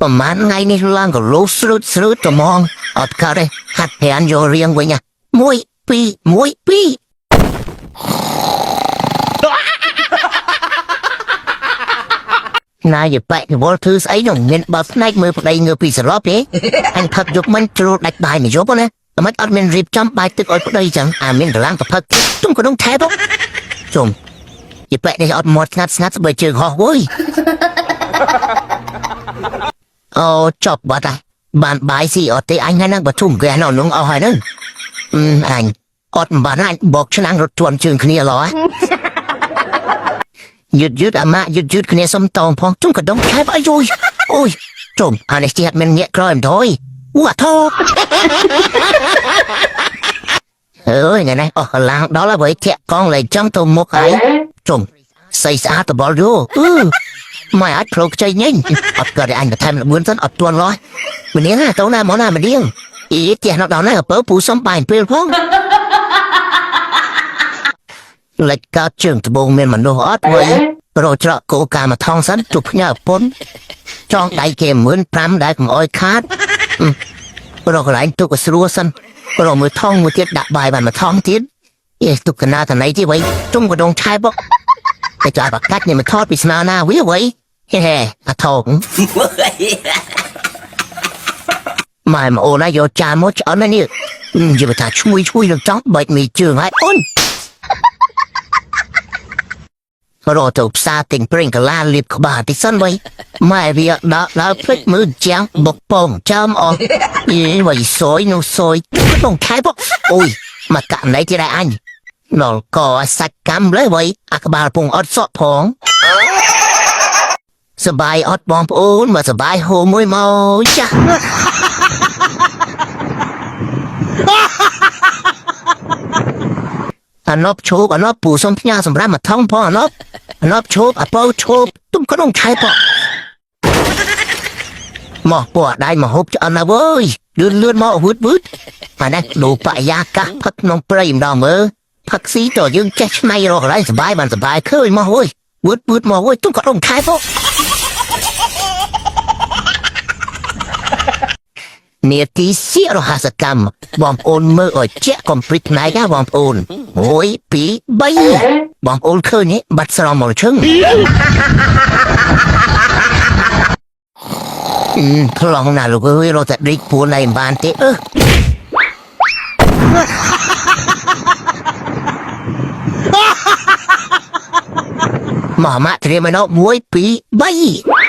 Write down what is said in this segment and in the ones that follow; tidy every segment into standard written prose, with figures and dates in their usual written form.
ประมาณไงนี่ล่างก็รู้สรุดจะมองอดก็ได้หัดแผนโยเรียงไว้เนี่ยมวยปีนายอย่าไปที่วอลทูสไอ้หนุ่มเงินบัฟไนค์มือไปเงือปีสรอบเอ๊ะอันพักยกมันจะรู้ดักได้ไม่ยกนะแต่มันอัดมันรีบจำไปตึกอ้อยพอดีจังมันร่างกับพักตุ้มก็ต้องแทบจงอย่าไปในอัดหมดงัดไปเจอหอเว้ยโอ้จบบ่ได้บ้านบายสิอดที่อันนั้นนั่งประชุมแกนอนนุ่งเอาให้นั่นอันอดบ้านนั้นบอกฉันนั่งรถทวนจึงគ្នាหรอยืดอามายืดគ្នាសុំតងផងជុំក៏ដងឆែបអីយអូយជុំអានេះជាមិនងាកក្រោយមិនថយវ៉ាថោអើយថ្ងៃនេះអស់កន្លងដល់ហើយធាក់កងលេចង់ទៅមុខហើយជុំស្អីស្អាតតបលយូមកអាចប្រូខ្ចីញញអត់ក៏អញទៅថែមល្បឿនសិនអត់ទាន់ឡើយម្នាងទៅណាមកណាម្នាងអីផ្ទះនៅដល់ណាអពើពូសុំបាយពេលផងលេចកើតជើងត្បូងមានមនុស្សអត់វិញរត់ច្រកគោកាមកថងសិនជប់ផ្ញើពុនចងដៃគេ15000ដែលកុំអោយខាតរកកន្លែងទុកឲ្យស្រួលសិនរកមើលថងមួយទៀតដាក់បាយបានមកថងទៀតទុកកណាតណៃទីវិញជុំក៏ដងឆែបតែចាបកាច់នេះមកថតពីស្នាណាវាវិញហេអាថងម៉ែមកអូនណាយកចានមកឆ្អិនណានេះនិយាយថាឈ្ងុយនឹងចង់បែកមីជើងហើយអូនរត់ទៅផ្សារទិញប្រេងកាឡាលៀបក្បាលទីសិនវិញម៉ែវាដល់ភ្លេចមើលចាំងបុកពងចាំអស់យីវ៉ៃសយនោះសយក្នុងខែបអូយមកកាក់ណៃទីដែរអញដល់ក៏សាច់កាំលើវិញអាក្បាលពងអត់សក់ផងសបាយអត់បងប្អូនមកសបាយហូរមួយមកចាអាណប់ឈប់អាណប់ពូសុំផ្ញើសម្រាប់មកថងផងអាណប់ឈប់អាប៉ោឈប់ទុំក៏ต้องใช้ផងមកពូដៃមកហូបឆ្អិនណាវើយលឿនមកវឺតអានេះដូបយាកាសផឹកក្នុងព្រៃម្ដងមើលផឹកស៊ីតយើងចេះឆ្នៃរកកន្លែងសបាយបានសបាយឃើញមកវើយវឺតមកវើយទុំក៏ต้องใช้ផងនាទីសៀរហសកម្មបងប្អូនមើលឲ្យជាក់កុំព្រិចផ្នែកណាបងប្អូន1 2 3បងប្អូនឃើញទេបាត់ស្រមមកឈឹងខ្លងណាលោកអើយរត់តែដេកពួនឯងបានទេមកម៉ាក់ត្រៀមមក1 2 3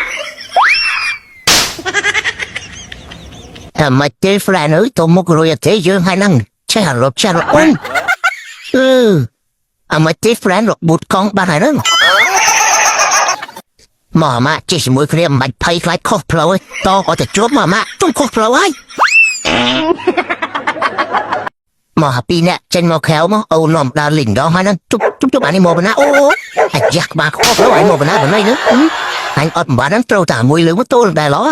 តែមកទេហ្វ្រេនអើយទៅមុខរួយទេយើងហើយហ្នឹងចេះរត់ចាស់អូនមកទេហ្វ្រេនរត់ប៊ូតកង់បានហើយហ្នឹងមកម៉ាក់ចេះជាមួយគ្នាមិនបាច់ភ័យខ្លាចខុសផ្លូវតអត់ទៅជួបមកម៉ាក់ទុំខុសផ្លូវហើយមកពីអ្នកចេញមកខែវមកអូននាំដើរលេងដងហើយហ្នឹងជប់អានេះមកបណ្ណាអូអាយ៉ាក់ក្បាលខុសផ្លូវឲ្យមកបណ្ណាបណ្ណៃហ្នឹងអញអត់បានហ្នឹងត្រូវតែមួយលើម៉ូតូដែរឡោ